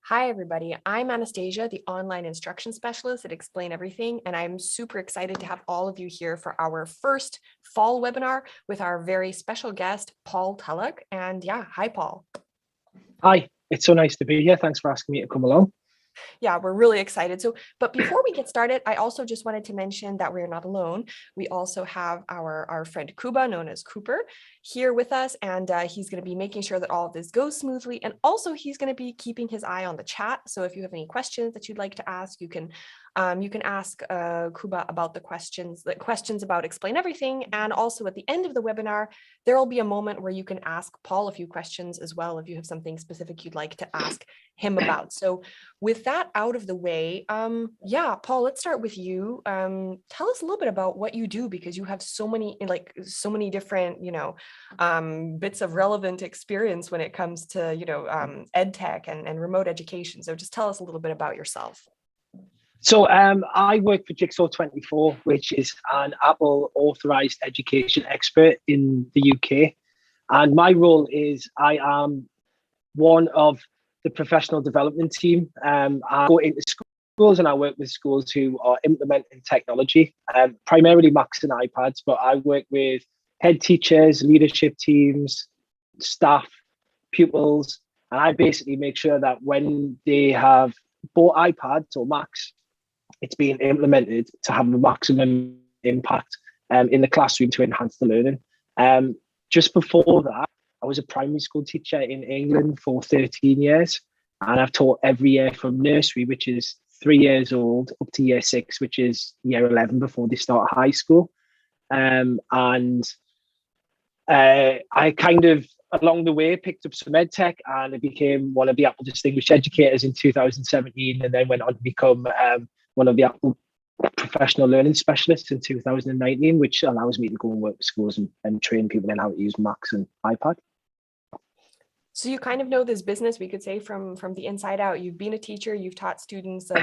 Hi, everybody. I'm Anastasia, the online instruction specialist at Explain Everything, and I'm super excited to have all of you here for our first fall webinar with our very special guest, Paul Tulloch. And yeah, hi, Paul. Hi, it's so nice to be here. Thanks for asking me to come along. Yeah, we're really excited. But before we get started, I also just wanted to mention that we're not alone. We also have our friend Kuba, known as Cooper, here with us, and he's going to be making sure that all of this goes smoothly. And also, he's going to be keeping his eye on the chat. So if you have any questions that you'd like to ask, you can ask Kuba about the questions about Explain Everything. And also at the end of the webinar, there will be a moment where you can ask Paul a few questions as well if you have something specific you'd like to ask him about. So with that out of the way, yeah, Paul, let's start with you. Tell us a little bit about what you do, because you have so many different, bits of relevant experience when it comes to, ed tech and remote education. So just tell us a little bit about yourself. So I work for Jigsaw 24, which is an Apple authorized education expert in the UK. And my role is I am one of the professional development team. I go into schools and I work with schools who are implementing technology, primarily Macs and iPads, but I work with head teachers, leadership teams, staff, pupils, and I basically make sure that when they have bought iPads or Macs, it's being implemented to have a maximum impact in the classroom to enhance the learning. Just before that, I was a primary school teacher in England for 13 years, and I've taught every year from nursery, which is 3 years old, up to year 6, which is year 11 before they start high school. I kind of, along the way, picked up some ed tech, and I became one of the Apple Distinguished Educators in 2017, and then went on to become one of the Apple Professional Learning Specialists in 2019, which allows me to go and work with schools and train people in how to use Macs and iPad. So you kind of know this business, we could say, from the inside out. You've been a teacher, you've taught students of,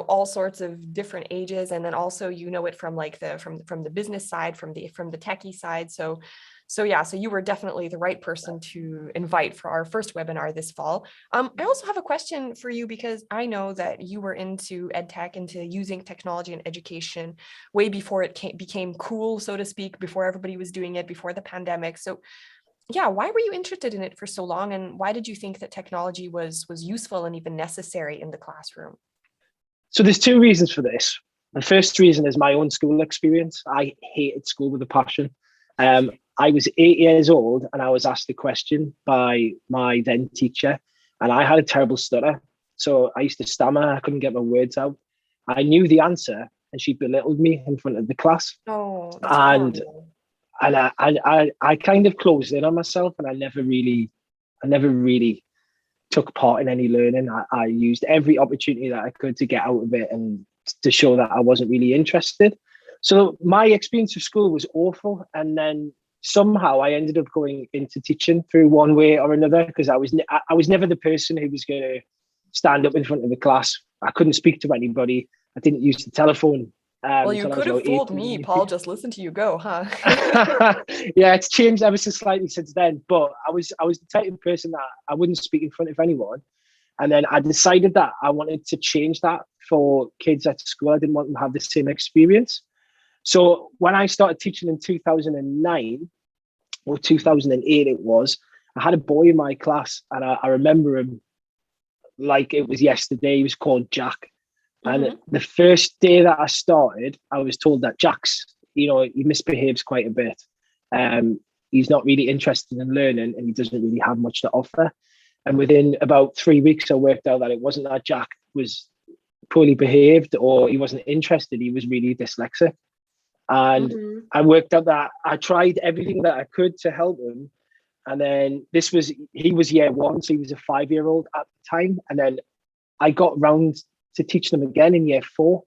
all sorts of different ages, and then also it from like from the business side, from the techie side. So you were definitely the right person to invite for our first webinar this fall. I also have a question for you, because I know that you were into ed tech, into using technology in education way before it became cool, so to speak, before everybody was doing it, before the pandemic. So yeah, why were you interested in it for so long, and why did you think that technology was useful and even necessary in the classroom? So there's 2 reasons for this. The first reason is my own school experience. I hated school with a passion. I was 8 years old and I was asked a question by my then teacher, and I had a terrible stutter. So I used to stammer. I couldn't get my words out. I knew the answer and she belittled me in front of the class. Oh, that's and horrible. I kind of closed in on myself, and I never really took part in any learning. I used every opportunity that I could to get out of it and to show that I wasn't really interested. So my experience of school was awful. And then somehow I ended up going into teaching through one way or another, because I was never the person who was going to stand up in front of the class. I couldn't speak to anybody. I didn't use the telephone. Well, you could have fooled me, Paul. Just listen to you go, huh? Yeah, it's changed ever so slightly since then. But I was the type of person that I wouldn't speak in front of anyone. And then I decided that I wanted to change that for kids at school. I didn't want them to have the same experience. So when I started teaching in 2009 or 2008, it was, I had a boy in my class, and I remember him like it was yesterday. He was called Jack. And the first day that I started, I was told that Jack's, he misbehaves quite a bit. He's not really interested in learning, and he doesn't really have much to offer. And within about 3 weeks, I worked out that it wasn't that Jack was poorly behaved or he wasn't interested. He was really dyslexic. And I worked out that I tried everything that I could to help him. And then he was year 1, so he was a 5-year-old at the time. And then I got round to teach them again in year 4.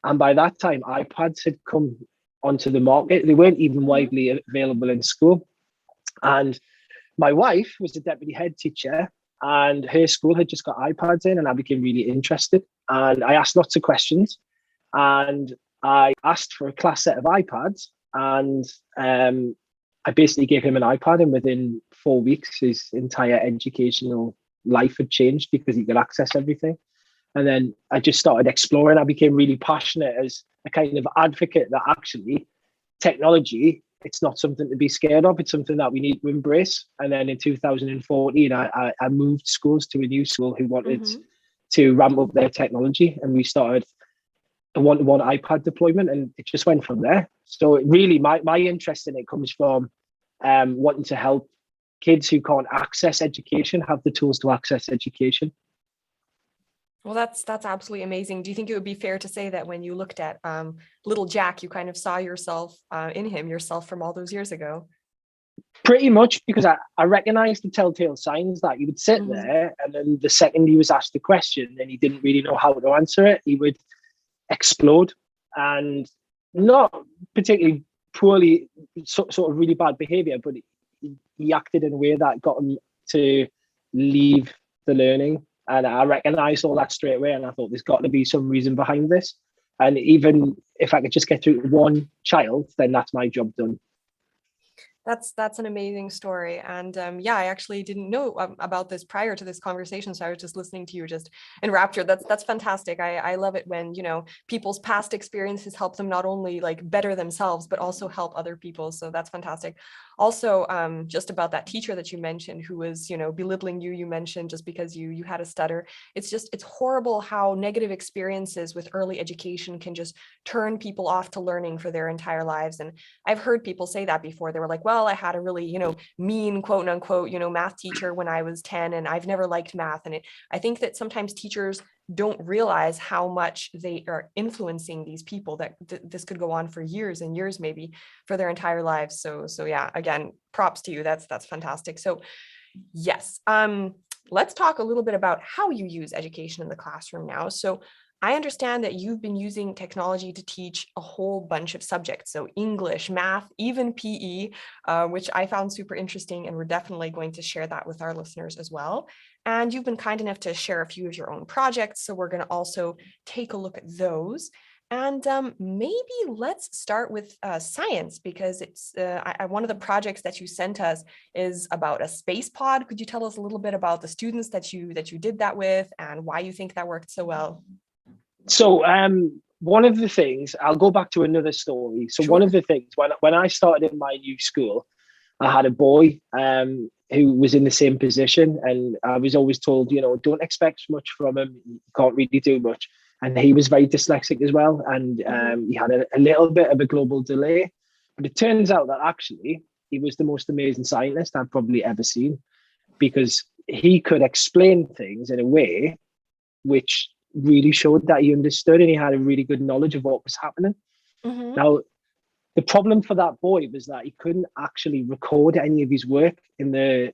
And by that time, iPads had come onto the market. They weren't even widely available in school. And my wife was a deputy head teacher, and her school had just got iPads in, and I became really interested. And I asked lots of questions, and I asked for a class set of iPads, and I basically gave him an iPad, and within 4 weeks, his entire educational life had changed because he could access everything. And then I just started exploring. I became really passionate as a kind of advocate that actually technology, it's not something to be scared of. It's something that we need to embrace. And then in 2014, I moved schools to a new school who wanted to ramp up their technology. And we started a one-to-one iPad deployment, and it just went from there. So it really, my interest in it comes from wanting to help kids who can't access education have the tools to access education. Well, that's absolutely amazing. Do you think it would be fair to say that when you looked at little Jack, you kind of saw yourself in him, yourself from all those years ago? Pretty much, because I recognized the telltale signs that he would sit there, and then the second he was asked a question and he didn't really know how to answer it, he would explode, and not particularly poorly, sort of really bad behavior, but he acted in a way that got him to leave the learning. And I recognized all that straight away, and I thought there's got to be some reason behind this. And even if I could just get through one child, then that's my job done. That's an amazing story. And yeah, I actually didn't know about this prior to this conversation. So I was just listening to you, just enraptured. That's fantastic. I love it when, people's past experiences help them not only like better themselves, but also help other people. So that's fantastic. Also, just about that teacher that you mentioned who was, belittling you mentioned just because you had a stutter. It's horrible how negative experiences with early education can just turn people off to learning for their entire lives. And I've heard people say that before. They were like, well, I had a really, mean quote unquote, math teacher when I was 10 and I've never liked math. And I think that sometimes teachers don't realize how much they are influencing these people, that this could go on for years and years, maybe for their entire lives. So yeah, again, props to you. That's fantastic. So yes, let's talk a little bit about how you use education in the classroom now. So I understand that you've been using technology to teach a whole bunch of subjects. So English, math, even PE, which I found super interesting. And we're definitely going to share that with our listeners as well. And you've been kind enough to share a few of your own projects. So we're going to also take a look at those. And maybe let's start with science, because it's one of the projects that you sent us is about a space pod. Could you tell us a little bit about the students that you did that with and why you think that worked so well? So one of the things, I'll go back to another story. So one of the things, when I started in my new school, I had a boy who was in the same position, and I was always told, don't expect much from him. He can't really do much. And he was very dyslexic as well. And he had a little bit of a global delay. But it turns out that actually he was the most amazing scientist I've probably ever seen, because he could explain things in a way which really showed that he understood and he had a really good knowledge of what was happening. Now, the problem for that boy was that he couldn't actually record any of his work in the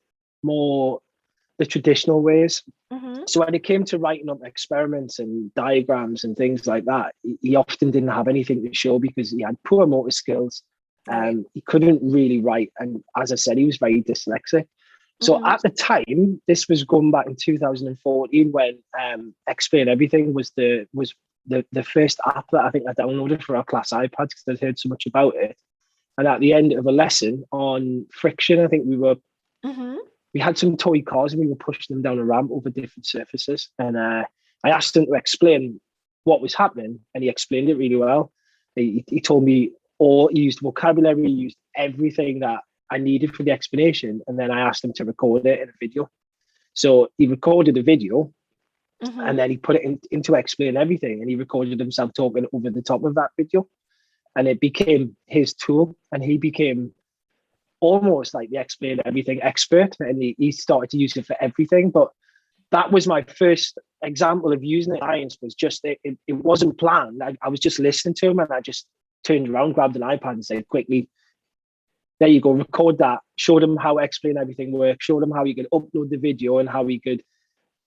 traditional ways. So when it came to writing up experiments and diagrams and things like that, he often didn't have anything to show because he had poor motor skills. He couldn't really write. And as I said, he was very dyslexic. So at the time, this was going back in 2014 when Explain Everything was the first app that I think I downloaded for our class iPads because I'd heard so much about it. And at the end of a lesson on friction, I think we had some toy cars and we were pushing them down a ramp over different surfaces. And I asked him to explain what was happening, and he explained it really well. He told me he used vocabulary, he used everything that I needed for the explanation, and then I asked him to record it in a video. So he recorded a video, and then he put it into Explain Everything, and he recorded himself talking over the top of that video, and it became his tool, and he became almost like the Explain Everything expert, and he started to use it for everything. But that was my first example of using science. Was just it wasn't planned. I was just listening to him, and I just turned around, grabbed an iPad, and said quickly, there you go, record that. Showed him how Explain Everything works, showed him how he could upload the video and how he could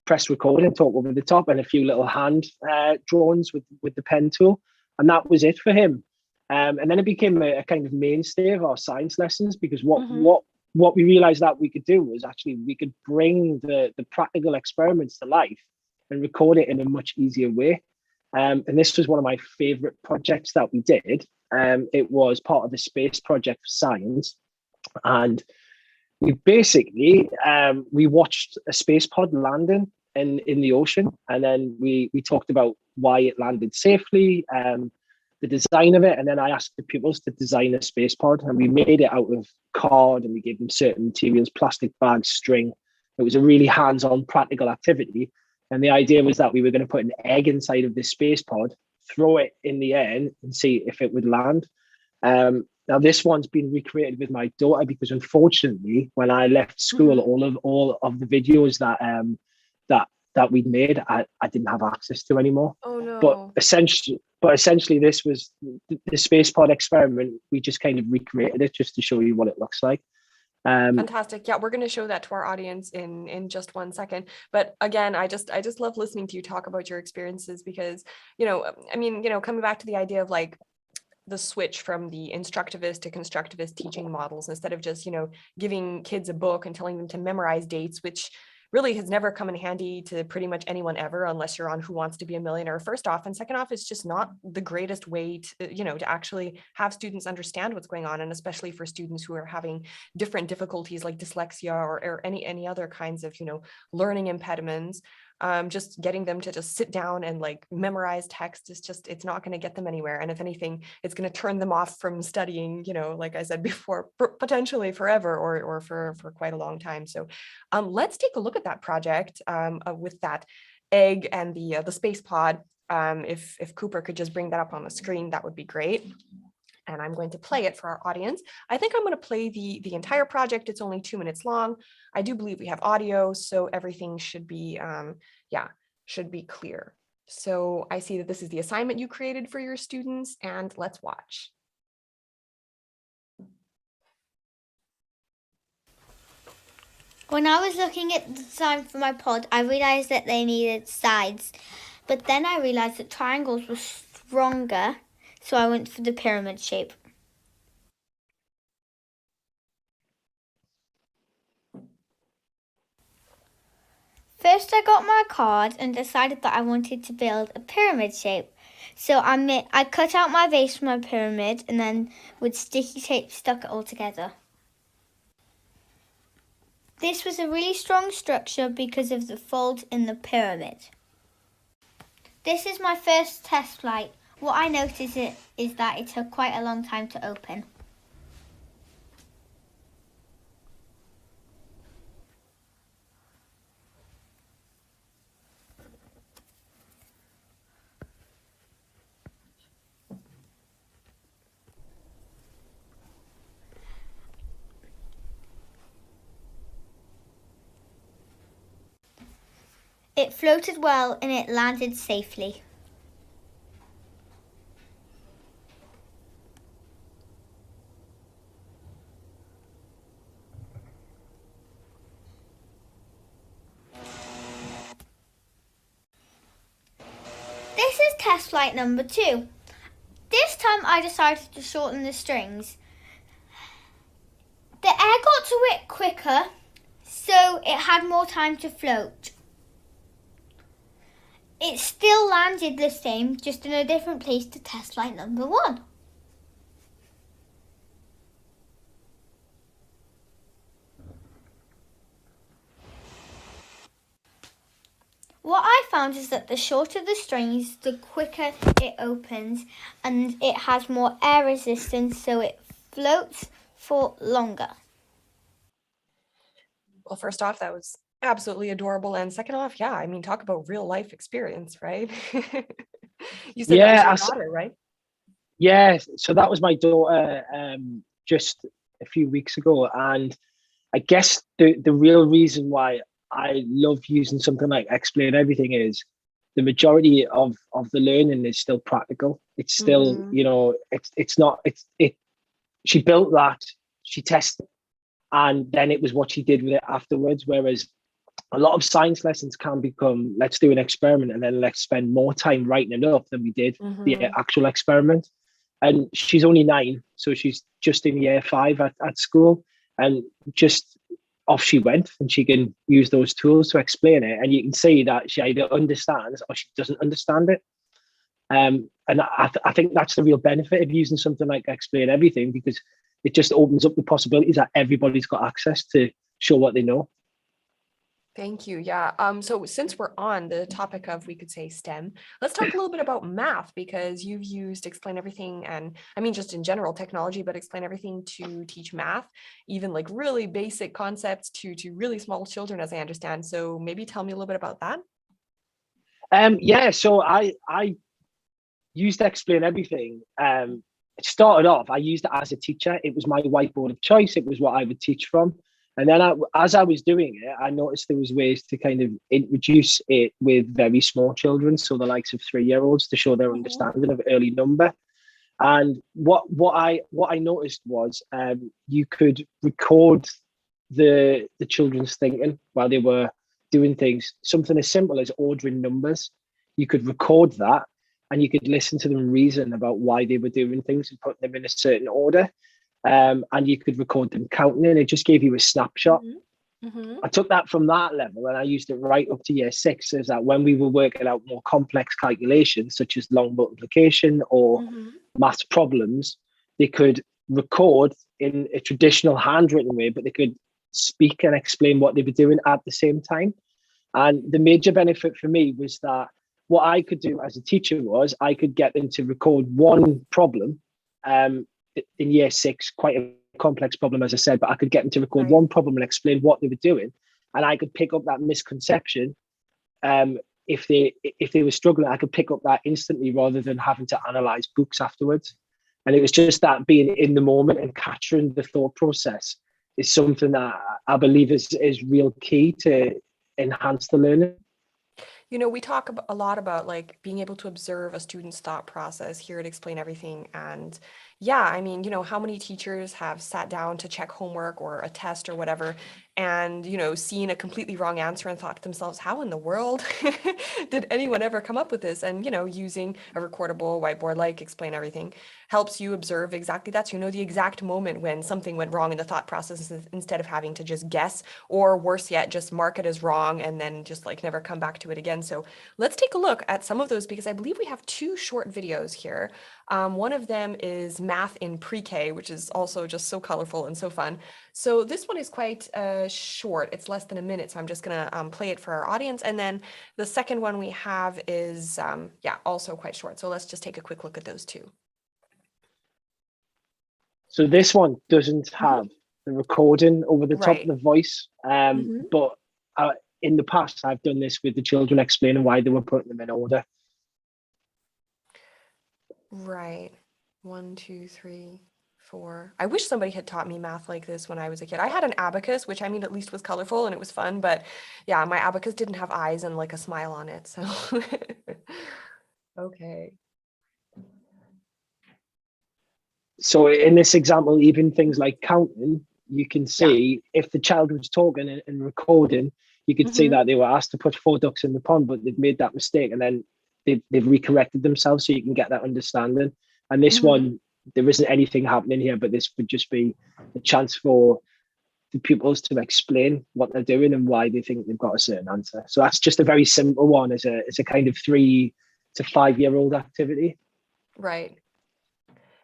press record and talk over the top, and a few little hand drawings with the pen tool. And that was it for him. And then it became a kind of mainstay of our science lessons, because what we realized that we could do was actually we could bring the practical experiments to life and record it in a much easier way. And this was one of my favorite projects that we did. It was part of the space project for science. And we basically we watched a space pod landing in the ocean, and then we talked about why it landed safely, the design of it, and then I asked the pupils to design a space pod, and we made it out of card, and we gave them certain materials, plastic bags, string. It was a really hands-on, practical activity, and the idea was that we were going to put an egg inside of this space pod, throw it in the air, and see if it would land. Now this one's been recreated with my daughter because unfortunately, when I left school, all of the videos that we'd made, I didn't have access to anymore. Oh But no. essentially, this was the space pod experiment. We just kind of recreated it just to show you what it looks like. Fantastic. Yeah, we're going to show that to our audience in just 1 second. But again, I just love listening to you talk about your experiences because, I mean, coming back to the idea of like the switch from the instructivist to constructivist teaching models, instead of just, giving kids a book and telling them to memorize dates, which really has never come in handy to pretty much anyone ever, unless you're on Who Wants to Be a Millionaire, first off. And second off, it's just not the greatest way to actually have students understand what's going on. And especially for students who are having different difficulties like dyslexia or any other kinds of, learning impediments. Just getting them to just sit down and like memorize text is just, it's not going to get them anywhere. And if anything, it's going to turn them off from studying, like I said before, potentially forever or for quite a long time. So let's take a look at that project with that egg and the space pod. If Cooper could just bring that up on the screen, that would be great. And I'm going to play it for our audience. I think I'm going to play the entire project. It's only 2 minutes long. I do believe we have audio, so everything should be, should be clear. So I see that this is the assignment you created for your students, and let's watch. When I was looking at the design for my pod, I realised that they needed sides. But then I realised that triangles were stronger, so I went for the pyramid shape. First I got my card and decided that I wanted to build a pyramid shape. So I cut out my base for my pyramid and then with sticky tape stuck it all together. This was a really strong structure because of the folds in the pyramid. This is my first test flight. What I noticed is that it took quite a long time to open. It floated well and it landed safely. This is test flight number 2. This time I decided to shorten the strings. The air got to it quicker, so it had more time to float. It still landed the same, just in a different place to test flight number 1. What I found is that the shorter the strings, the quicker it opens, and it has more air resistance, so it floats for longer. Well, first off, that was absolutely adorable. And second off, yeah, I mean, talk about real life experience, right? You said that was your daughter, right? Yeah, so that was my daughter just a few weeks ago. And I guess the real reason why I love using something like Explain Everything is the majority of the learning is still practical. It's still, it's not, she built that, she tested, and then it was what she did with it afterwards. Whereas a lot of science lessons can become, let's do an experiment and then let's spend more time writing it up than we did the actual experiment. And she's only 9, so she's just in year 5 at school, and just off she went, and she can use those tools to explain it. And you can see that she either understands or she doesn't understand it. And I think that's the real benefit of using something like Explain Everything, because it just opens up the possibilities that everybody's got access to show what they know. Thank you. Yeah. So since we're on the topic of, we could say, STEM, let's talk a little bit about math, because you've used Explain Everything, and I mean, just in general technology, but Explain Everything to teach math, even like really basic concepts to really small children, as I understand. So maybe tell me a little bit about that. Yeah, so I used to Explain Everything. It started off, I used it as a teacher. It was my whiteboard of choice. It was what I would teach from. And then as I was doing it, I noticed there was ways to kind of introduce it with very small children, so the likes of 3-year-olds, to show their understanding of early number. And what I noticed was you could record the children's thinking while they were doing things. Something as simple as ordering numbers, you could record that, and you could listen to them reason about why they were doing things and putting them in a certain order. And you could record them counting, and it just gave you a snapshot. I took that from that level and I used it right up to year 6, is that when we were working out more complex calculations, such as long multiplication or maths problems, they could record in a traditional handwritten way, but they could speak and explain what they were doing at the same time. And the major benefit for me was that what I could do as a teacher was I could get them to record one problem in year 6, quite a complex problem, as I said, but I could get them to record one problem and explain what they were doing. And I could pick up that misconception. If they were struggling, I could pick up that instantly rather than having to analyze books afterwards. And it was just that being in the moment and capturing the thought process is something that I believe is real key to enhance the learning. You know, we talk a lot about like being able to observe a student's thought process here at Explain Everything. And yeah, I mean, you know, how many teachers have sat down to check homework or a test or whatever, and, you know, seen a completely wrong answer and thought to themselves, how in the world did anyone ever come up with this? And, you know, using a recordable whiteboard like Explain Everything helps you observe exactly that. So you know the exact moment when something went wrong in the thought process, instead of having to just guess, or worse yet, just mark it as wrong and then just like never come back to it again. So let's take a look at some of those, because I believe we have 2 short videos here. One of them is math in pre-K, which is also just so colorful and so fun. So this one is quite short. It's less than a minute. So I'm just going to play it for our audience. And then the second one we have is, yeah, also quite short. So let's just take a quick look at those 2. So this one doesn't have the recording over the top of the voice, but in the past, I've done this with the children, explaining why they were putting them in order. Right. 1, 2, 3, 4. I wish somebody had taught me math like this when I was a kid. I had an abacus, which I mean, at least was colorful and it was fun, but yeah, my abacus didn't have eyes and like a smile on it. So, okay. So in this example, even things like counting, you can see if the child was talking and recording, you could see that they were asked to put 4 ducks in the pond, but they've made that mistake and then they've recorrected themselves, so you can get that understanding. And this one, there isn't anything happening here, but this would just be a chance for the pupils to explain what they're doing and why they think they've got a certain answer. So that's just a very simple one as a kind of 3 to 5-year-old activity. Right.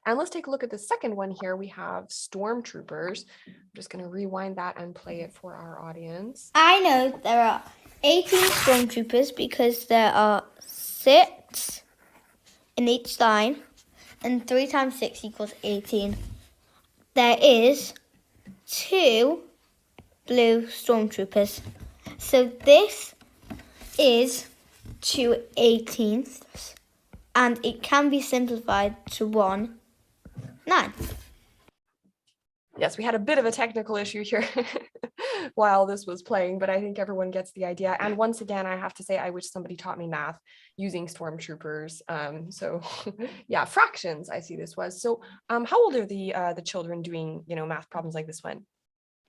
And let's take a look at the second one here. We have stormtroopers. I'm just going to rewind that and play it for our audience. I know there are 18 stormtroopers because there are 6 in each line, and 3 times 6 equals 18. There is 2 blue stormtroopers. So this is 2/18ths, and it can be simplified to 1/9. Yes, we had a bit of a technical issue here while this was playing, but I think everyone gets the idea. And once again, I have to say, I wish somebody taught me math using stormtroopers. So yeah, fractions, I see this was. So how old are the children doing, you know, math problems like this one?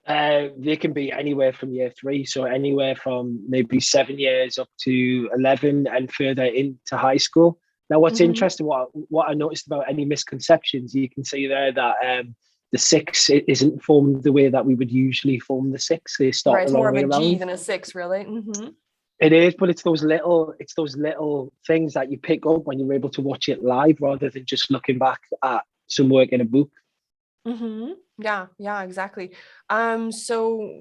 They can be anywhere from year 3, so anywhere from maybe 7 years up to 11 and further into high school. Now, what's interesting, what I noticed about any misconceptions, you can see there that the 6 isn't formed the way that we would usually form the 6. They start right, a long more of way a around. G than a 6, really. It is, but it's those little things that you pick up when you're able to watch it live rather than just looking back at some work in a book. Mm-hmm. Yeah, exactly. So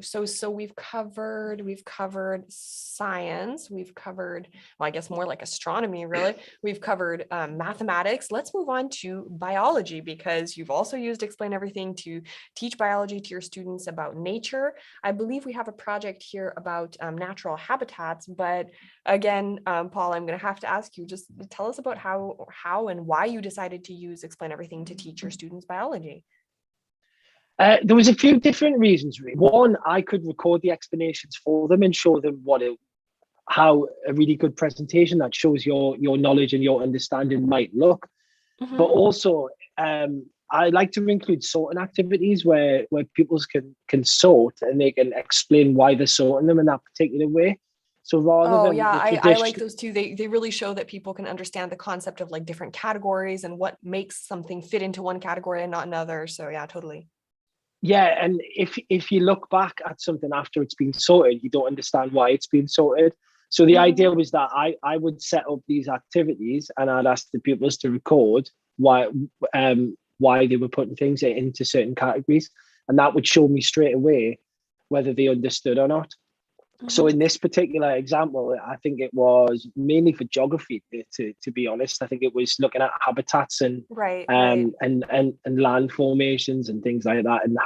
we've covered science, we've covered, well, I guess more like astronomy, really. We've covered mathematics. Let's move on to biology, because you've also used Explain Everything to teach biology to your students about nature. I believe we have a project here about natural habitats, but again, Paul, I'm going to have to ask you, just tell us about how and why you decided to use Explain Everything to teach your students biology. There was a few different reasons. Really. One, I could record the explanations for them and show them how a really good presentation that shows your knowledge and your understanding might look. But Mm-hmm. also, I like to include sorting activities where pupils can sort and they can explain why they're sorting them in that particular way. So rather Oh than yeah, the I like tradition, those too. They really show that people can understand the concept of like different categories and what makes something fit into one category and not another. So yeah, totally. yeah, and if you look back at something after it's been sorted, you don't understand why it's been sorted. So the idea Mm-hmm. was that I would set up these activities and I'd ask the pupils to record why they were putting things into certain categories, and that would show me straight away whether they understood or not. So Mm-hmm. in this particular example, I think it was mainly for geography. To be honest, I think it was looking at habitats and Right, right. and land formations and things like that, and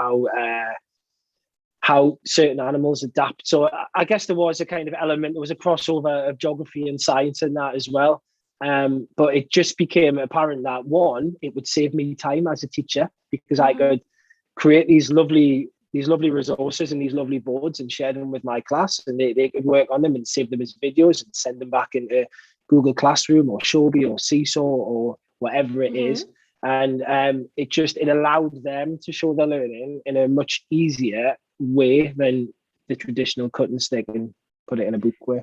how certain animals adapt. So I guess there was a kind of element, there was a crossover of geography and science in that as well. But it just became apparent that one, it would save me time as a teacher because I Mm-hmm. could create these lovely resources and these lovely boards and share them with my class, and they could work on them and save them as videos and send them back into Google Classroom or Shobi or Seesaw or whatever it Mm-hmm. is. And it allowed them to show their learning in a much easier way than the traditional cut and stick and put it in a book way.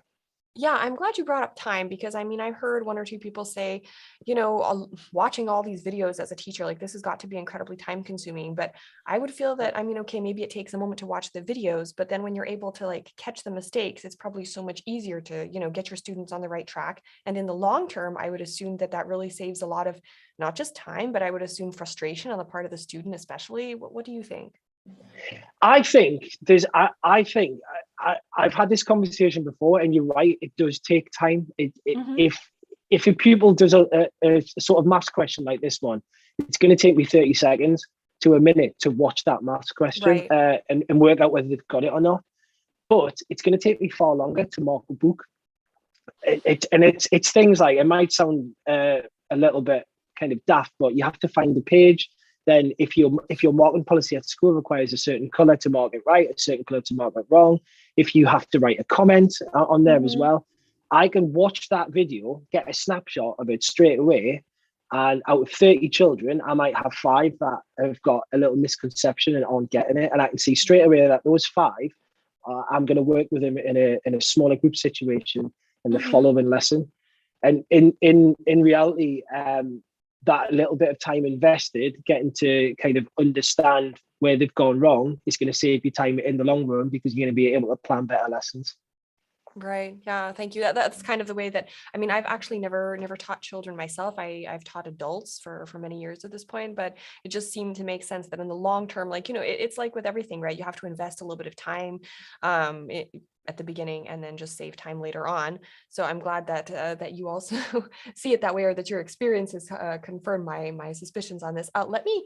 Yeah, I'm glad you brought up time, because I mean, I've heard one or two people say, watching all these videos as a teacher, like this has got to be incredibly time consuming. But I would feel that, I mean, okay, maybe it takes a moment to watch the videos, but then when you're able to like catch the mistakes, it's probably so much easier to, get your students on the right track. And in the long term, I would assume that that really saves a lot of not just time, but I would assume frustration on the part of the student, especially. What do you think? I've had this conversation before, and you're right. It does take time. Mm-hmm. If a pupil does a sort of maths question like this one, it's going to take me 30 seconds to a minute to watch that maths question Right. and work out whether they've got it or not. But it's going to take me far longer to mark a book. It's things like, it might sound a little bit kind of daft, but you have to find the page. Then if your marking policy at school requires a certain color to mark it right, a certain color to mark it wrong, if you have to write a comment on there as Mm-hmm. well, I can watch that video, get a snapshot of it straight away, and out of 30 children, I might have 5 that have got a little misconception and aren't getting it, and I can see straight away that those 5, I'm going to work with them in a smaller group situation in the Mm-hmm. following lesson. And in reality, that little bit of time invested getting to kind of understand where they've gone wrong is going to save you time in the long run, because you're going to be able to plan better lessons. Right. Yeah. Thank you. That's kind of the way that, I mean, I've actually never taught children myself. I've taught adults for many years at this point, but it just seemed to make sense that in the long term, like, it's like with everything, right? You have to invest a little bit of time at the beginning and then just save time later on. So I'm glad that you also see it that way, or that your experiences confirm my suspicions on this. Let me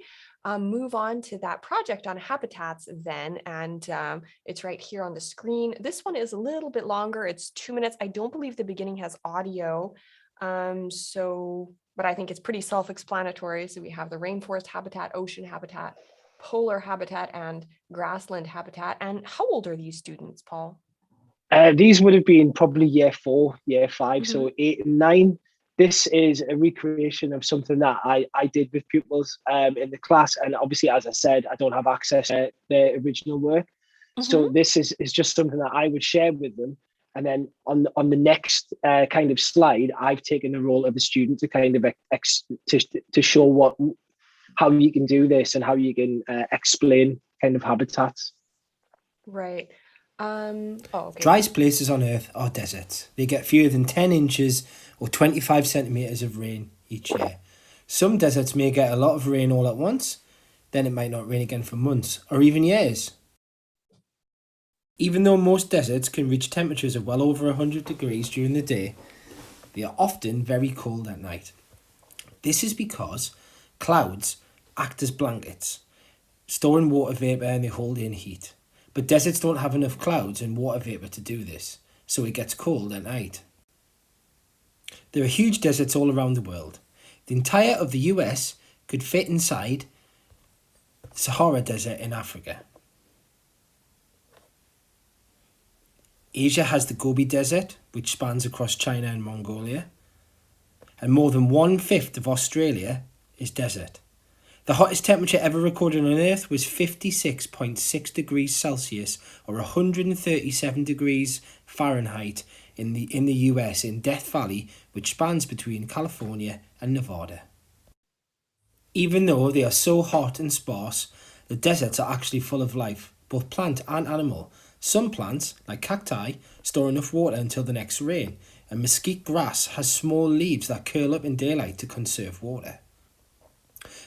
move on to that project on habitats then. And it's right here on the screen. This one is a little bit longer. It's 2 minutes. I don't believe the beginning has audio. But I think it's pretty self-explanatory. So we have the rainforest habitat, ocean habitat, polar habitat, and grassland habitat. And how old are these students, Paul? These would have been probably year 4, year 5, Mm-hmm. so 8 and 9. This is a recreation of something that I did with pupils in the class. And obviously, as I said, I don't have access to their original work. So Mm-hmm. this is just something that I would share with them. And then on the next kind of slide, I've taken the role of the student to kind of to show how you can do this and how you can explain kind of habitats. Right. Okay. Driest places on Earth are deserts. They get fewer than 10 inches or 25 centimetres of rain each year. Some deserts may get a lot of rain all at once. then it might not rain again for months or even years. Even though most deserts can reach temperatures of well over 100 degrees during the day, they are often very cold at night. This is because clouds act as blankets, storing water vapour and they hold in heat. But deserts don't have enough clouds and water vapour to do this, so it gets cold at night. There are huge deserts all around the world. The entire of the US could fit inside the Sahara Desert in Africa. Asia has the Gobi Desert, which spans across China and Mongolia. And more than 1/5 of Australia is desert. The hottest temperature ever recorded on Earth was 56.6 degrees Celsius or 137 degrees Fahrenheit in the US in Death Valley, which spans between California and Nevada. Even though they are so hot and sparse, the deserts are actually full of life, both plant and animal. Some plants, like cacti, store enough water until the next rain, and mesquite grass has small leaves that curl up in daylight to conserve water.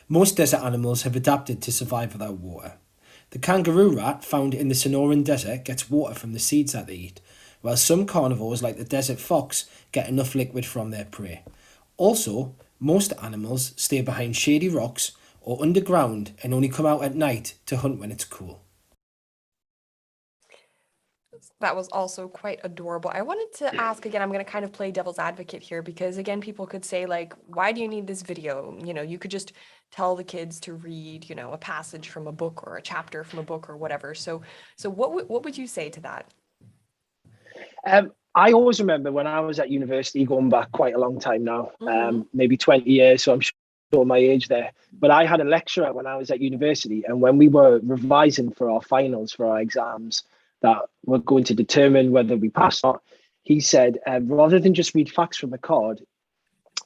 Most desert animals have adapted to survive without water. The kangaroo rat found in the Sonoran Desert gets water from the seeds that they eat, while some carnivores like the desert fox get enough liquid from their prey. Also, most animals stay behind shady rocks or underground and only come out at night to hunt when it's cool. That was also quite adorable. I wanted to ask again, I'm going to kind of play devil's advocate here because again, people could say like, why do you need this video? You know, you could just tell the kids to read, you know, a passage from a book or a chapter from a book or whatever. So what would you say to that? I always remember when I was at university, going back quite a long time now, maybe 20 years, so I'm sure my age there. But I had a lecturer when I was at university, and when we were revising for our finals, for our exams that were going to determine whether we passed or not, he said, rather than just read facts from a card,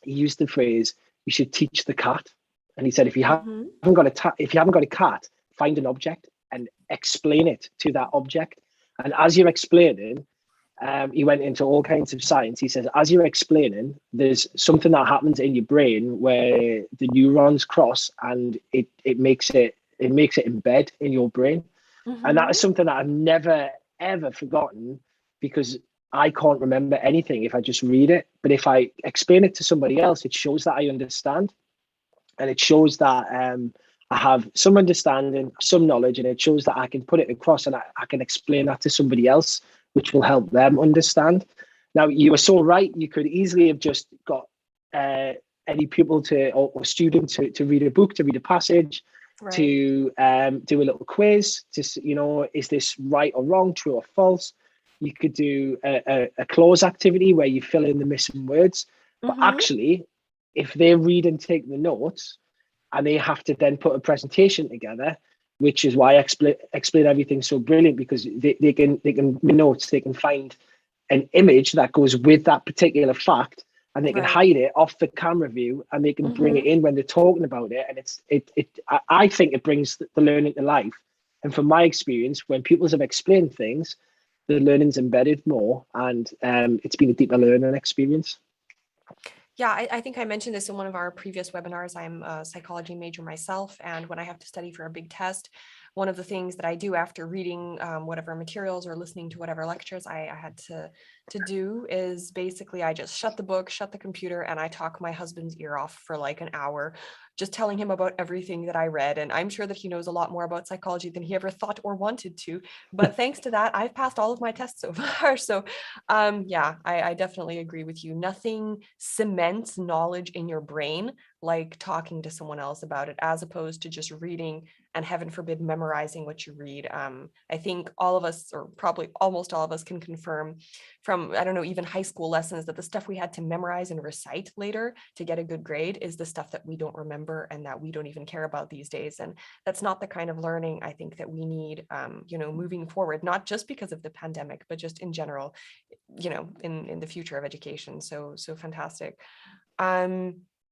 he used the phrase, "You should teach the cat." And he said, if you haven't got a cat, find an object and explain it to that object. And as you're explaining, he went into all kinds of science. He says, as you're explaining, there's something that happens in your brain where the neurons cross, and it makes it embed in your brain. And that is something that I've never ever forgotten, because I can't remember anything if I just read it. But if I explain it to somebody else, it shows that I understand, and it shows that I have some understanding, some knowledge, and it shows that I can put it across, and I can explain that to somebody else, which will help them understand. Now, you are so right. You could easily have just got any pupil or student to read a book, to read a passage, right, to do a little quiz, to, is this right or wrong, true or false? You could do a clause activity where you fill in the missing words. But actually, if they read and take the notes, and they have to then put a presentation together, which is why I explain everything so brilliant, because they can notes, they can find an image that goes with that particular fact, and they can hide it off the camera view, and they can bring it in when they're talking about it. And I think it brings the learning to life. And from my experience, when pupils have explained things, the learning's embedded more, and it's been a deeper learning experience. Yeah, I think I mentioned this in one of our previous webinars. I'm a psychology major myself, and when I have to study for a big test, one of the things that I do after reading whatever materials or listening to whatever lectures I had to do is basically I just shut the book, shut the computer, and I talk my husband's ear off for like an hour, just telling him about everything that I read. And I'm sure that he knows a lot more about psychology than he ever thought or wanted to. But thanks to that, I've passed all of my tests so far. So yeah, I definitely agree with you. Nothing cements knowledge in your brain like talking to someone else about it, as opposed to just reading and, heaven forbid, memorizing what you read. I think all of us, or probably almost all of us, can confirm from, I don't know, even high school lessons, that the stuff we had to memorize and recite later to get a good grade is the stuff that we don't remember and that we don't even care about these days. And that's not the kind of learning I think that we need, moving forward, not just because of the pandemic, but just in general, in the future of education. So fantastic.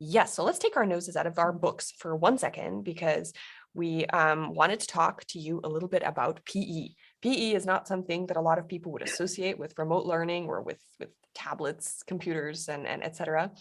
Yes, so let's take our noses out of our books for 1 second, because we wanted to talk to you a little bit about PE. PE is not something that a lot of people would associate with remote learning or with tablets, computers, and et cetera.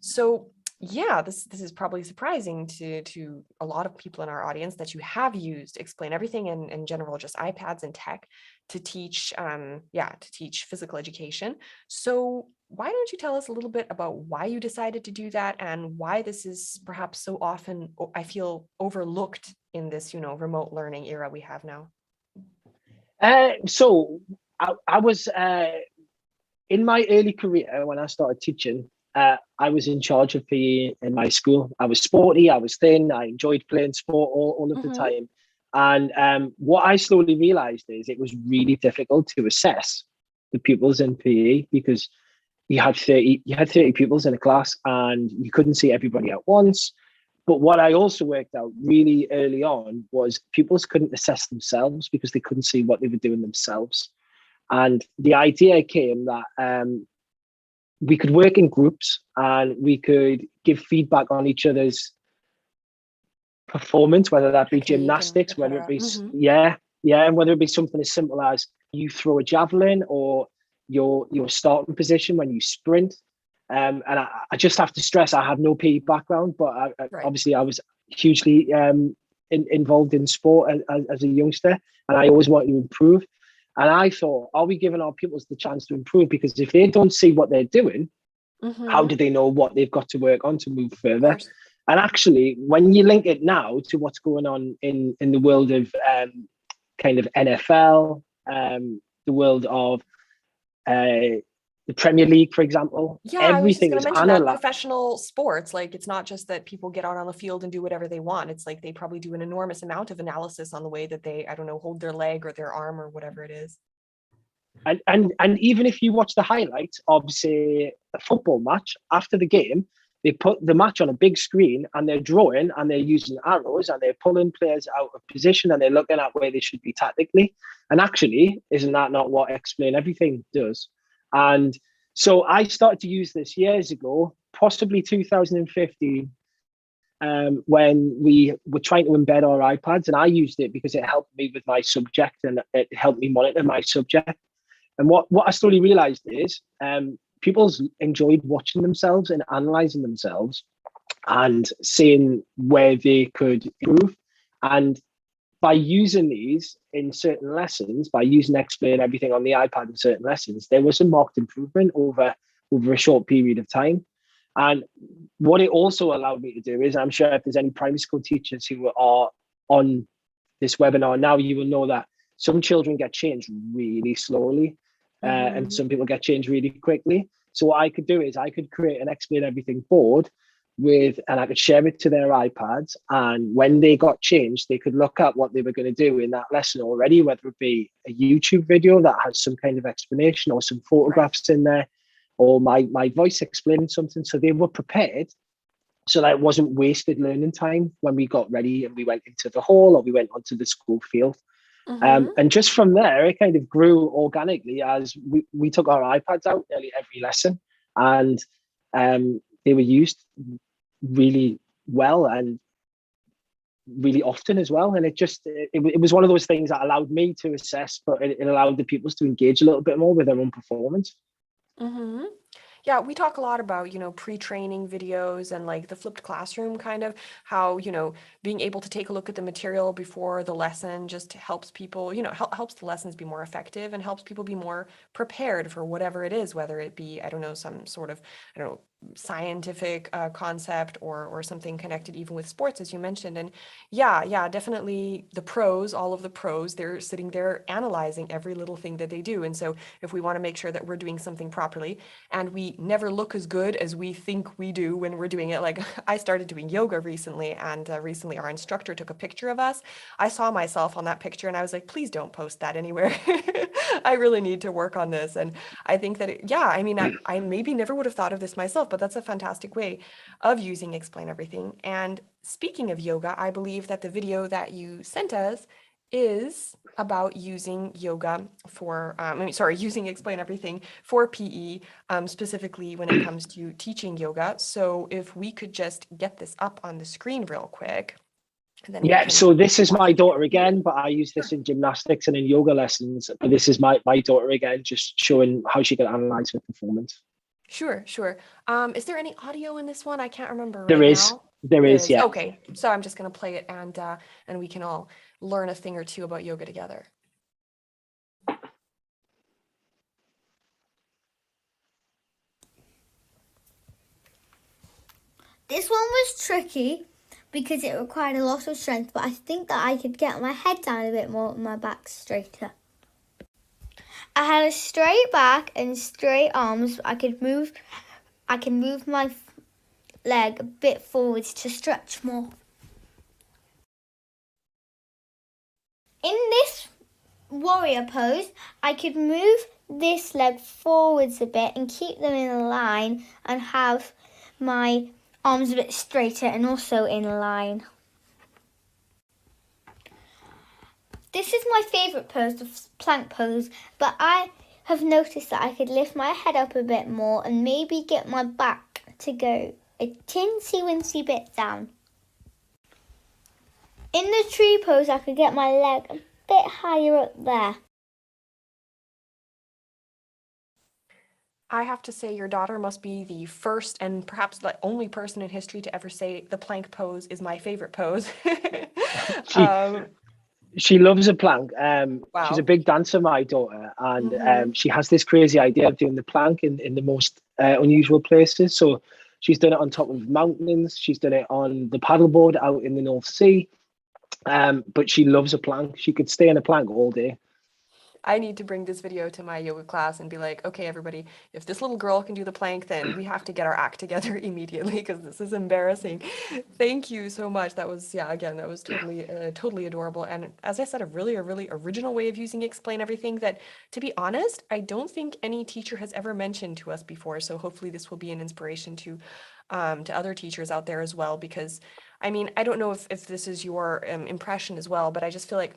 So yeah, this is probably surprising to a lot of people in our audience that you have used Explain Everything and in general just iPads and tech to teach to teach physical education. So why don't you tell us a little bit about why you decided to do that and why this is perhaps so often, I feel, overlooked in this, remote learning era we have now? So I was in my early career when I started teaching. I was in charge of PE in my school. I was sporty, I was thin, I enjoyed playing sport all of the time. And what I slowly realized is it was really difficult to assess the pupils in PE because you had 30 pupils in a class and you couldn't see everybody at once. But what I also worked out really early on was pupils couldn't assess themselves because they couldn't see what they were doing themselves. And the idea came that we could work in groups and we could give feedback on each other's performance, whether that be gymnastics, whether it be and whether it be something as simple as you throw a javelin or your starting position when you sprint. And I just have to stress I have no PE background, but obviously I was hugely involved in sport as a youngster, and I always wanted to improve. And I thought, are we giving our pupils the chance to improve? Because if they don't see what they're doing, how do they know what they've got to work on to move further? And actually, when you link it now to what's going on in the world of kind of NFL, the world of the Premier League, for example, everything is analyzed. Professional sports, like it's not just that people get out on the field and do whatever they want. It's like they probably do an enormous amount of analysis on the way that they, I don't know, hold their leg or their arm or whatever it is. And even if you watch the highlights of, say, a football match after the game, they put the match on a big screen and they're drawing and they're using arrows and they're pulling players out of position and they're looking at where they should be tactically. And actually, isn't that not what Explain Everything does? And so I started to use this years ago, possibly 2015, when we were trying to embed our iPads, and I used it because it helped me with my subject and it helped me monitor my subject. And what I slowly realized is people enjoyed watching themselves and analyzing themselves and seeing where they could improve. And by using these in certain lessons, by using Explain Everything on the iPad in certain lessons, there was a marked improvement over a short period of time. And what it also allowed me to do is, I'm sure if there's any primary school teachers who are on this webinar now, you will know that some children get changed really slowly and some people get changed really quickly. So what I could do is I could create an Explain Everything board and I could share it to their iPads. And when they got changed, they could look at what they were going to do in that lesson already, whether it be a YouTube video that has some kind of explanation or some photographs in there, or my voice explaining something. So they were prepared so that it wasn't wasted learning time when we got ready and we went into the hall or we went onto the school field. And just from there, it kind of grew organically as we took our iPads out nearly every lesson, and they were used really well and really often as well. And it was one of those things that allowed me to assess, but it allowed the pupils to engage a little bit more with their own performance. Yeah, we talk a lot about, pre-training videos and like the flipped classroom, kind of how, being able to take a look at the material before the lesson just helps people, helps the lessons be more effective and helps people be more prepared for whatever it is, whether it be, I don't know, some sort of, scientific concept or something connected even with sports, as you mentioned. And yeah, definitely all of the pros, they're sitting there analyzing every little thing that they do. And so if we want to make sure that we're doing something properly and we never look as good as we think we do when we're doing it, like I started doing yoga recently, and recently our instructor took a picture of us. I saw myself on that picture and I was like, please don't post that anywhere. I really need to work on this. And I think that, I maybe never would have thought of this myself, but that's a fantastic way of using Explain Everything. And speaking of yoga, I believe that the video that you sent us is about using yoga for, using Explain Everything for PE, specifically when it comes to teaching yoga. So if we could just get this up on the screen real quick. So this is my daughter again, but I use this in gymnastics and in yoga lessons. But this is my daughter again, just showing how she can analyze her performance. Sure, sure. Is there any audio in this one? I can't remember There right is, now. there There is, is. yeah. Okay, so I'm just gonna play it and we can all learn a thing or two about yoga together. This one was tricky because it required a lot of strength, but I think that I could get my head down a bit more and my back straighter. I had a straight back and straight arms. I can move my leg a bit forwards to stretch more. In this warrior pose, I could move this leg forwards a bit and keep them in a line and have my arms a bit straighter and also in a line. This is my favourite pose, the plank pose, but I have noticed that I could lift my head up a bit more and maybe get my back to go a tinsy-wincy bit down. In the tree pose, I could get my leg a bit higher up there. I have to say your daughter must be the first and perhaps the only person in history to ever say the plank pose is my favorite pose. She she loves a plank. She's a Wow. big dancer, my daughter, and Mhm. she has this crazy idea of doing the plank in the most unusual places. So she's done it on top of mountains. She's done it on the paddleboard out in the North Sea. But she loves a plank. She could stay in a plank all day. I need to bring this video to my yoga class and be like, okay, everybody, if this little girl can do the plank, then we have to get our act together immediately because this is embarrassing. Thank you so much. That was, yeah, again, that was totally adorable. And as I said, a really original way of using Explain Everything that, to be honest, I don't think any teacher has ever mentioned to us before. So hopefully this will be an inspiration to other teachers out there as well, because I mean, I don't know if this is your impression as well, but I just feel like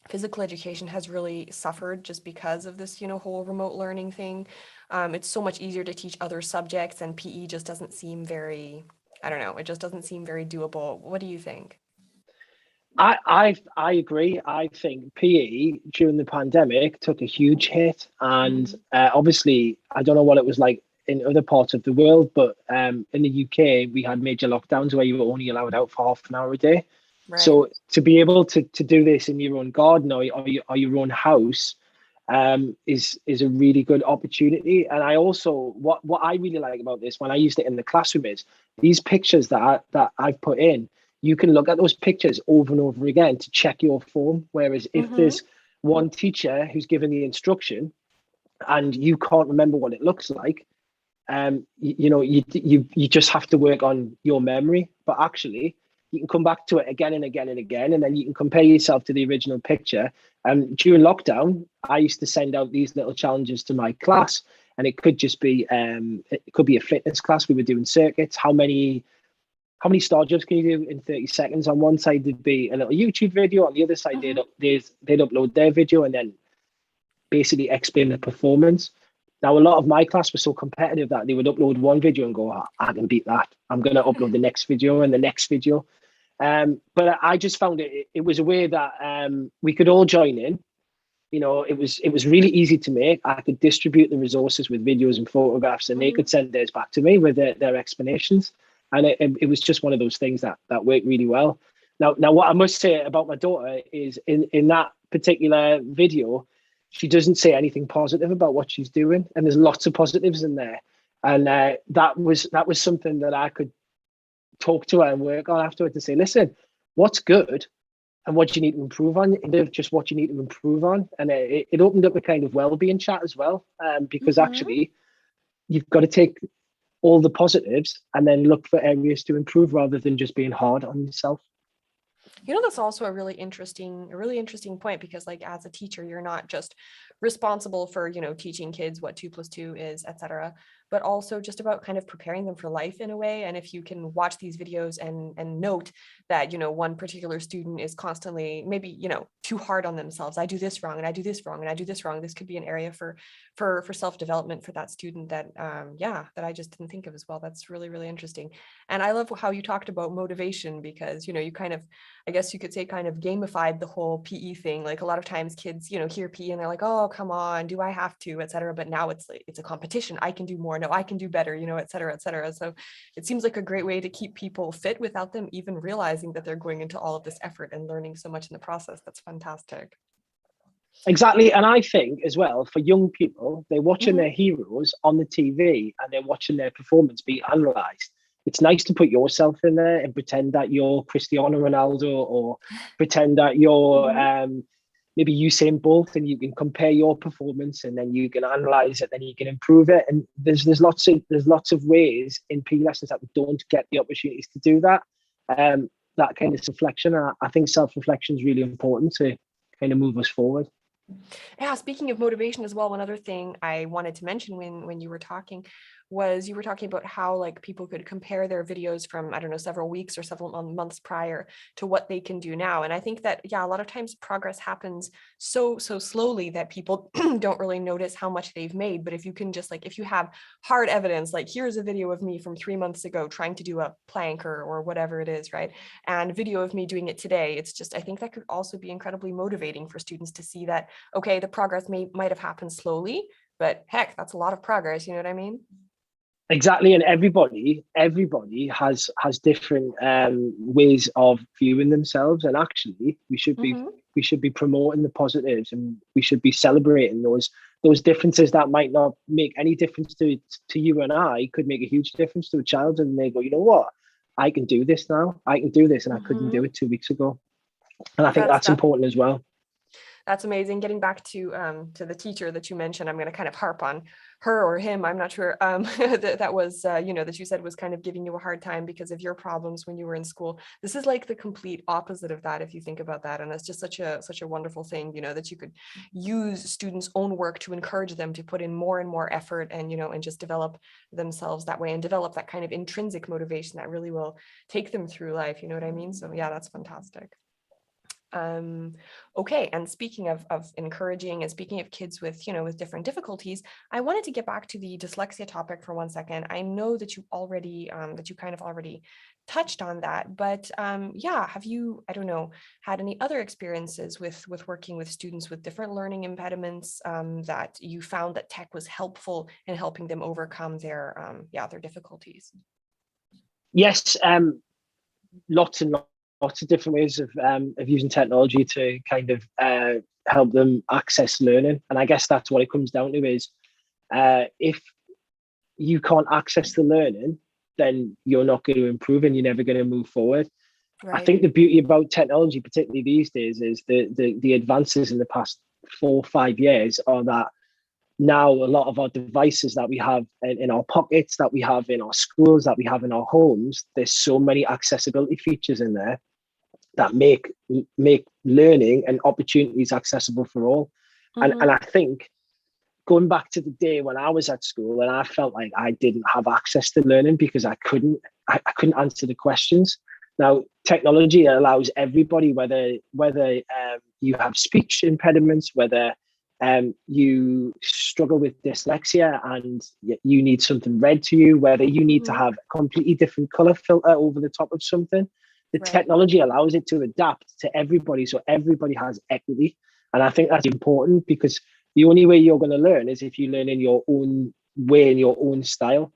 physical education has really suffered just because of this, whole remote learning thing. It's so much easier to teach other subjects, and PE just doesn't seem very, I don't know, it just doesn't seem very doable. What do you think? I agree. I think PE during the pandemic took a huge hit, and Mhm. obviously, I don't know what it was like in other parts of the world, but in the UK, we had major lockdowns where you were only allowed out for half an hour a day. Right. So to be able to do this in your own garden or your own house is a really good opportunity. And I also what I really like about this when I used it in the classroom is these pictures that I've put in. You can look at those pictures over and over again to check your form. Whereas if Mm-hmm. there's one teacher who's given the instruction and you can't remember what it looks like, you just have to work on your memory. But actually, you can come back to it again and again and again, and then you can compare yourself to the original picture. And during lockdown, I used to send out these little challenges to my class, and it could just be it could be a fitness class. We were doing circuits. How many star jumps can you do in 30 seconds? On one side, there'd be a little YouTube video. On the other side, Mm-hmm. they'd upload their video and then basically explain the performance. Now, a lot of my class was so competitive that they would upload one video and go, "Oh, I can beat that. I'm going to upload the next video and the next video." But I just found it was a way that we could all join in. It was really easy to make. I could distribute the resources with videos and photographs, and they Mm-hmm. could send theirs back to me with their explanations. And it was just one of those things that worked really well. Now, what I must say about my daughter is in that particular video, she doesn't say anything positive about what she's doing, and there's lots of positives in there. And that was something that I could talk to her and work on afterward to say, listen, what's good and what you need to improve on, instead of just what you need to improve on. And it opened up a kind of well-being chat as well, because Mm-hmm. actually you've got to take all the positives and then look for areas to improve rather than just being hard on yourself. That's also a really interesting point, because like as a teacher, you're not just responsible for, teaching kids what 2 + 2 is, etc., but also just about kind of preparing them for life in a way. And if you can watch these videos and note that, one particular student is constantly maybe, too hard on themselves. I do this wrong and I do this wrong and I do this wrong. This could be an area for self-development for that student that that I just didn't think of as well. That's really, really interesting. And I love how you talked about motivation, because, you kind of, I guess you could say, kind of gamified the whole PE thing. Like a lot of times kids, hear PE and they're like, oh, come on, do I have to, et cetera. But now it's like, it's a competition. I can do more. No, I can do better, et cetera, et cetera. So it seems like a great way to keep people fit without them even realizing that they're going into all of this effort and learning so much in the process. That's fantastic. Exactly. And I think as well, for young people, they're watching their heroes on the TV and they're watching their performance be analysed. It's nice to put yourself in there and pretend that you're Cristiano Ronaldo, or pretend that you're maybe Usain Bolt, and you can compare your performance and then you can analyse it, then you can improve it. And there's lots of ways in PE lessons that we don't get the opportunities to do that. That kind of reflection. I think self-reflection is really important to kind of move us forward. Yeah, speaking of motivation as well, one other thing I wanted to mention when you were talking was you were talking about how like people could compare their videos from, I don't know, several weeks or several months prior to what they can do now. And I think that, yeah, a lot of times progress happens so slowly that people don't really notice how much they've made. But if you can just like, if you have hard evidence, like here's a video of me from 3 months ago trying to do a plank or whatever it is, right? And video of me doing it today, it's just, I think that could also be incredibly motivating for students to see that, okay, the progress might have happened slowly, but heck, that's a lot of progress. You know what I mean? Exactly, and everybody has different ways of viewing themselves, and actually we should be promoting the positives, and we should be celebrating those differences that might not make any difference to you and I, could make a huge difference to a child, and they go, you know what, I can do this now, I can do this, and I couldn't do it 2 weeks ago, and I think that's important as well. That's amazing. Getting back to the teacher that you mentioned, I'm going to kind of harp on her or him, I'm not sure, that was, that you said was kind of giving you a hard time because of your problems when you were in school. This is like the complete opposite of that, if you think about that. And it's just such a wonderful thing, that you could use students' own work to encourage them to put in more and more effort and, and just develop themselves that way and develop that kind of intrinsic motivation that really will take them through life. You know what I mean? So yeah, that's fantastic. Okay, and speaking of encouraging and speaking of kids with with different difficulties, I wanted to get back to the dyslexia topic for 1 second. I know that you already that you kind of already touched on that, but yeah, have you, I don't know, had any other experiences with working with students with different learning impediments that you found that tech was helpful in helping them overcome their difficulties? Yes, lots of different ways of using technology to kind of help them access learning. And I guess that's what it comes down to is if you can't access the learning, then you're not going to improve and you're never going to move forward. Right. I think the beauty about technology, particularly these days, is the advances in the past 4 or 5 years are that now a lot of our devices that we have in our pockets, that we have in our schools, that we have in our homes, there's so many accessibility features in there that make learning and opportunities accessible for all. And I think going back to the day when I was at school and I felt like I didn't have access to learning because I couldn't answer the questions. Now, technology allows everybody, whether you have speech impediments, whether you struggle with dyslexia and you need something read to you, whether you need to have a completely different color filter over the top of something. The technology allows it to adapt to everybody, so everybody has equity. And I think that's important because the only way you're going to learn is if you learn in your own way, in your own style.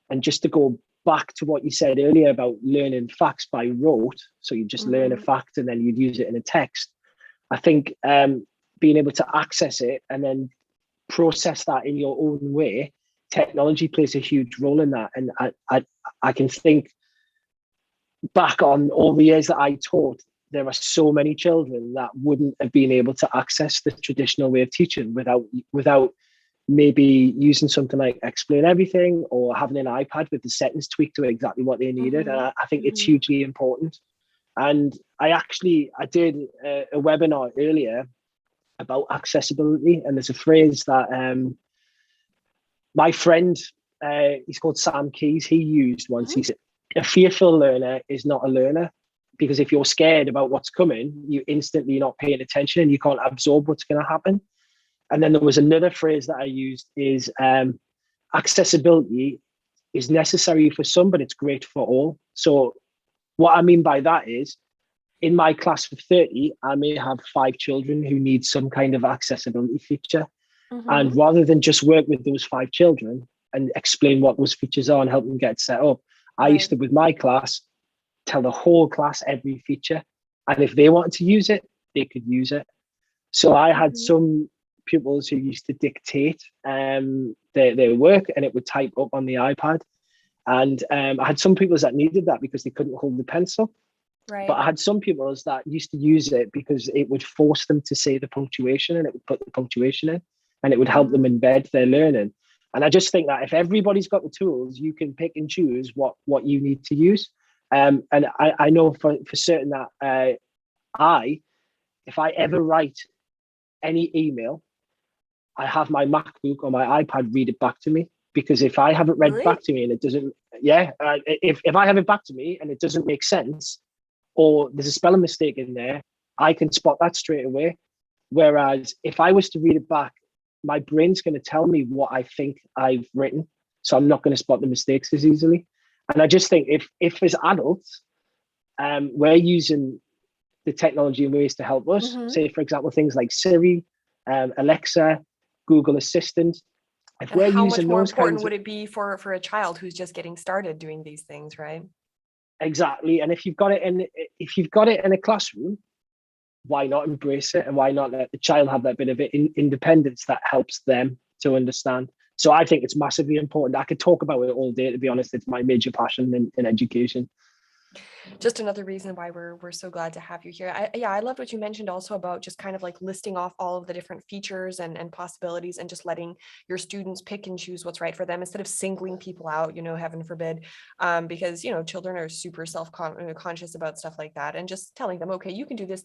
And just to go back to what you said earlier about learning facts by rote, so you just learn a fact and then you'd use it in a text. I think being able to access it and then process that in your own way, technology plays a huge role in that. And I can think back on all the years that I taught, there are so many children that wouldn't have been able to access the traditional way of teaching without maybe using something like Explain Everything or having an iPad with the settings tweaked to exactly what they needed. And I think it's hugely important. And I did a webinar earlier about accessibility, and there's a phrase that my friend, he's called Sam Keys, he used once. He said, a fearful learner is not a learner, because if you're scared about what's coming, you instantly not paying attention and you can't absorb what's going to happen. And then there was another phrase that I used is accessibility is necessary for some, but it's great for all. So what I mean by that is, in my class of 30, I may have 5 children who need some kind of accessibility feature. And rather than just work with those 5 children and explain what those features are and help them get set up, I used to, with my class, tell the whole class every feature. And if they wanted to use it, they could use it. So I had some pupils who used to dictate their work, and it would type up on the iPad. And I had some pupils that needed that because they couldn't hold the pencil. Right. But I had some pupils that used to use it because it would force them to say the punctuation, and it would put the punctuation in, and it would help them embed their learning. And I just think that if everybody's got the tools, you can pick and choose what you need to use. And I know for certain that if I ever write any email, I have my MacBook or my iPad read it back to me, because if I have it read back to me and it doesn't, if I have it back to me and it doesn't make sense, or there's a spelling mistake in there, I can spot that straight away. Whereas if I was to read it back, my brain's going to tell me what I think I've written, so I'm not going to spot the mistakes as easily. And I just think if as adults, we're using the technology in ways to help us, say, for example, things like Siri, Alexa, Google Assistant. If we're how using much more those important kinds would it be for a child who's just getting started doing these things, right? Exactly. And if you've got it in a classroom, why not embrace it, and why not let the child have that bit of independence that helps them to understand? So I think it's massively important. I could talk about it all day, to be honest. It's my major passion in education. Just another reason why we're so glad to have you here. I loved what you mentioned also about just kind of like listing off all of the different features and possibilities, and just letting your students pick and choose what's right for them, instead of singling people out, heaven forbid, because, children are super self-conscious about stuff like that, and just telling them, okay, you can do this,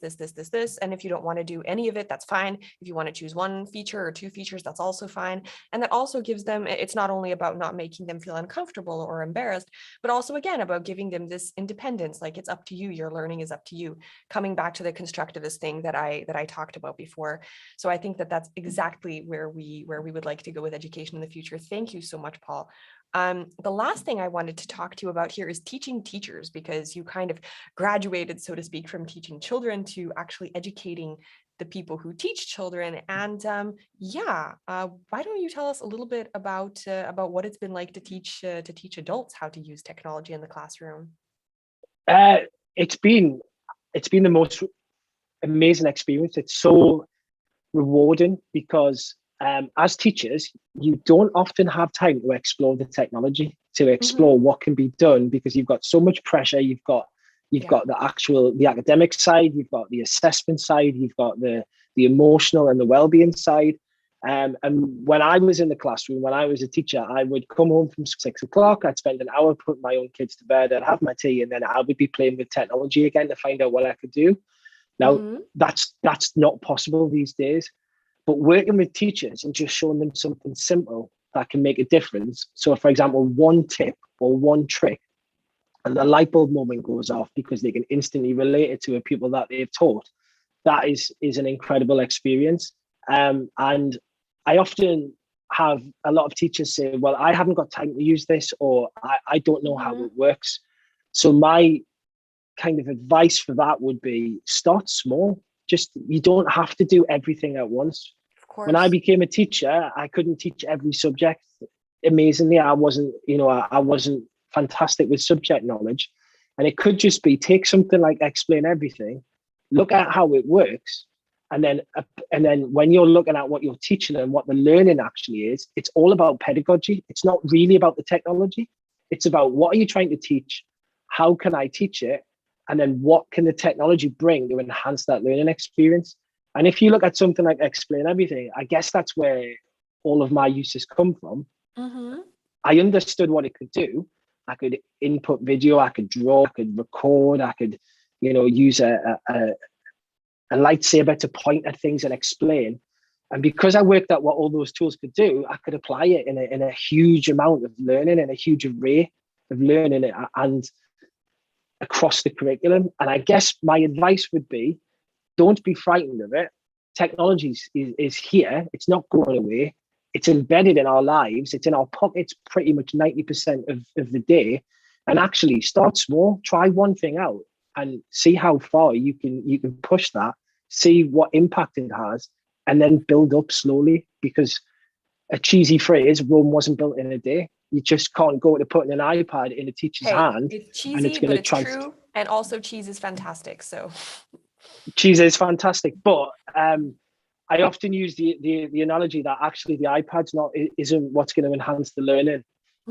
and if you don't want to do any of it, that's fine. If you want to choose one feature or 2 features, that's also fine. And that also gives them, it's not only about not making them feel uncomfortable or embarrassed, but also, again, about giving them this independence. Like, it's up to you, your learning is up to you, coming back to the constructivist thing that I talked about before. So I think that that's exactly where we would like to go with education in the future. Thank you so much, Paul. The last thing I wanted to talk to you about here is teaching teachers, because you kind of graduated, so to speak, from teaching children to actually educating the people who teach children. And why don't you tell us a little bit about what it's been like to teach adults how to use technology in the classroom? It's been the most amazing experience. It's so rewarding because as teachers, you don't often have time to explore the technology, to explore what can be done, because you've got so much pressure. You've got the academic side, you've got the assessment side, you've got the emotional and the well-being side. And when I was in the classroom, when I was a teacher, I would come home from 6 o'clock. I'd spend an hour putting my own kids to bed. I'd have my tea, and then I would be playing with technology again to find out what I could do. Now, that's not possible these days. But working with teachers and just showing them something simple that can make a difference. So, for example, one tip or one trick, and the light bulb moment goes off because they can instantly relate it to a pupil that they've taught. That is an incredible experience. And I often have a lot of teachers say, well, I haven't got time to use this, or I don't know how it works. So my kind of advice for that would be start small. You don't have to do everything at once. Of course. When I became a teacher, I couldn't teach every subject. Amazingly, I wasn't fantastic with subject knowledge. And it could just be take something like Explain Everything, look at how it works, and then when you're looking at what you're teaching and what the learning actually is, it's all about pedagogy. It's not really about the technology. It's about what are you trying to teach? How can I teach it? And then what can the technology bring to enhance that learning experience? And if you look at something like Explain Everything, I guess that's where all of my uses come from. I understood what it could do. I could input video, I could draw, I could record, I could, use a lightsaber to point at things and explain. And because I worked out what all those tools could do, I could apply it in a huge amount of learning and a huge array of learning and across the curriculum. And I guess my advice would be, don't be frightened of it. Technology is here. It's not going away. It's embedded in our lives. It's in our pockets pretty much 90% of the day. And actually start small, try one thing out and see how far you can push that, see what impact it has, and then build up slowly, because a cheesy phrase, Rome wasn't built in a day. You just can't go to putting an iPad in a teacher's Hey, hand it's and it's cheesy, going but to it's true. And also cheese is fantastic. So cheese is fantastic, but I often use the analogy that actually the iPad's isn't what's going to enhance the learning.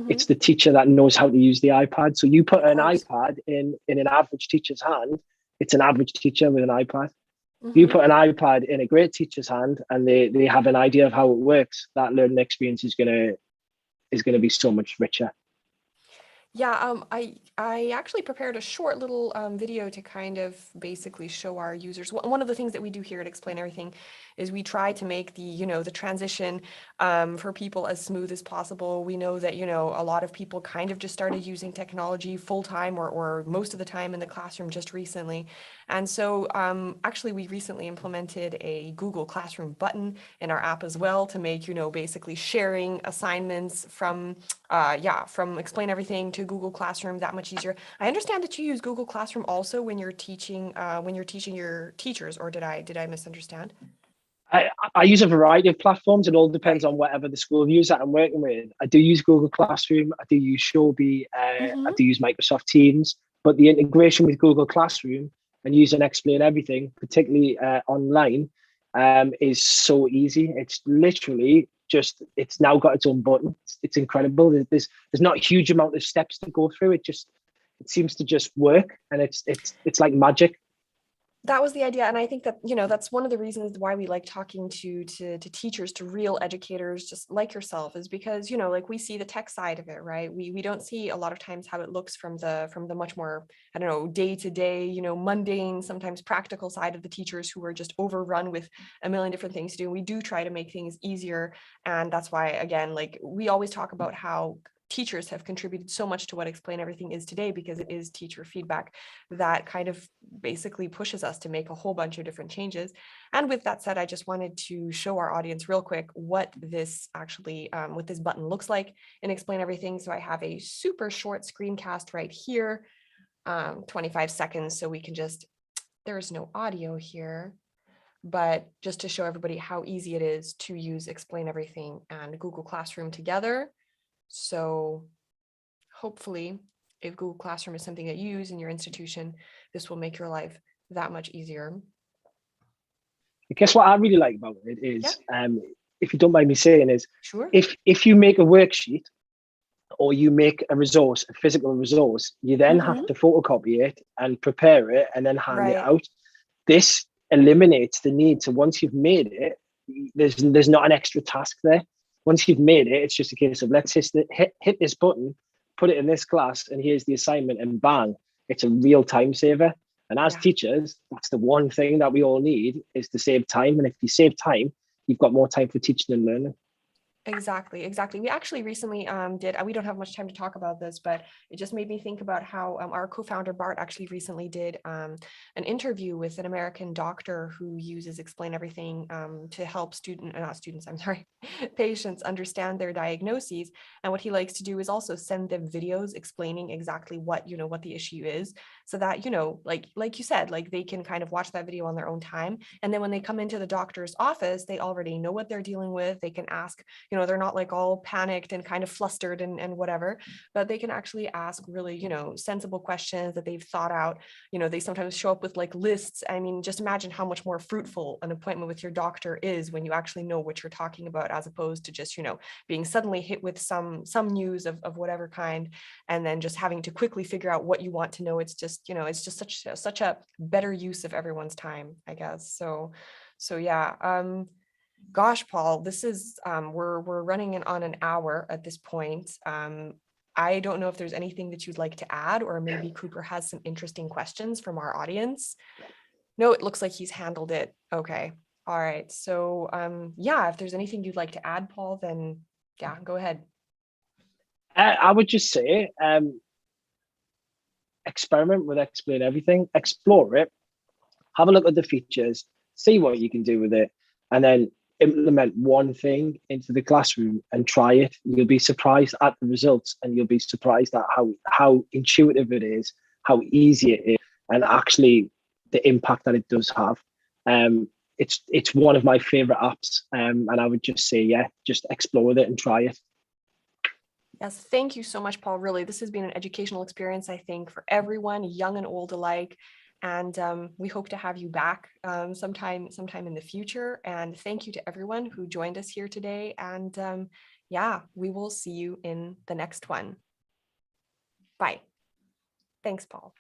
It's the teacher that knows how to use the iPad. So you put an iPad in an average teacher's hand, it's an average teacher with an iPad. If you put an iPad in a great teacher's hand and they have an idea of how it works, that learning experience is gonna be so much richer. Yeah, I actually prepared a short little video to kind of basically show our users. One of the things that we do here at Explain Everything is we try to make the transition for people as smooth as possible. We know that, a lot of people kind of just started using technology full time or most of the time in the classroom just recently. And so actually we recently implemented a Google Classroom button in our app as well to make, basically sharing assignments from Explain Everything to Google Classroom that much easier. I understand that you use Google Classroom also when you're teaching your teachers, or did I misunderstand? I use a variety of platforms. It all depends on whatever the school views that I'm working with. I do use Google Classroom. I do use Showbie. I do use Microsoft Teams. But the integration with Google Classroom and using Explain Everything, particularly online, is so easy. It's literally it's now got its own button. It's incredible. There's not a huge amount of steps to go through. It seems to just work, and it's like magic. That was the idea, and I think that that's one of the reasons why we like talking to teachers, to real educators just like yourself, is because like we see the tech side of it, right? We don't see a lot of times how it looks from the much more, I don't know, day to day, mundane, sometimes practical side of the teachers who are just overrun with a million different things to do. We do try to make things easier, and that's why, again, like we always talk about how teachers have contributed so much to what Explain Everything is today, because it is teacher feedback that kind of basically pushes us to make a whole bunch of different changes. And with that said, I just wanted to show our audience real quick what this actually, what this button looks like in Explain Everything. So I have a super short screencast right here, 25 seconds. So we can there's no audio here, but just to show everybody how easy it is to use Explain Everything and Google Classroom together. So hopefully, if Google Classroom is something that you use in your institution, this will make your life that much easier. I guess what I really like about it is, if you don't mind me saying, is sure. If you make a worksheet or you make a resource, a physical resource, you then have to photocopy it and prepare it and then hand it out. This eliminates the need. So once you've made it, there's not an extra task there. Once you've made it, it's just a case of let's hit this button, put it in this class, and here's the assignment, and bang, it's a real time saver. And as teachers, that's the one thing that we all need, is to save time. And if you save time, you've got more time for teaching and learning. Exactly. We actually recently we don't have much time to talk about this, but it just made me think about how our co-founder Bart actually recently did an interview with an American doctor who uses Explain Everything to help patients understand their diagnoses. And what he likes to do is also send them videos explaining exactly what the issue is, so that like you said, like they can kind of watch that video on their own time, and then when they come into the doctor's office, they already know what they're dealing with. They can ask, they're not like all panicked and kind of flustered and whatever, but they can actually ask really, sensible questions that they've thought out. They sometimes show up with like lists. I mean, just imagine how much more fruitful an appointment with your doctor is when you actually know what you're talking about, as opposed to just, being suddenly hit with some news of whatever kind, and then just having to quickly figure out what you want to know. It's just, it's just such a better use of everyone's time, I guess. So yeah. Gosh, Paul, this is we're running on an hour at this point. I don't know if there's anything that you'd like to add, or maybe Cooper has some interesting questions from our audience. No, it looks like he's handled it. Okay. All right. So if there's anything you'd like to add, Paul, then go ahead. I would just say experiment with Explain Everything, explore it, have a look at the features, see what you can do with it, and then implement one thing into the classroom and try it. You'll be surprised at the results, and you'll be surprised at how intuitive it is, how easy it is, and actually the impact that it does have. it's one of my favorite apps. And I would just say, yeah, just explore with it and try it. Yes, thank you so much, Paul. Really, this has been an educational experience, I think, for everyone, young and old alike. And we hope to have you back sometime in the future. And thank you to everyone who joined us here today. And yeah, we will see you in the next one. Bye. Thanks, Paul.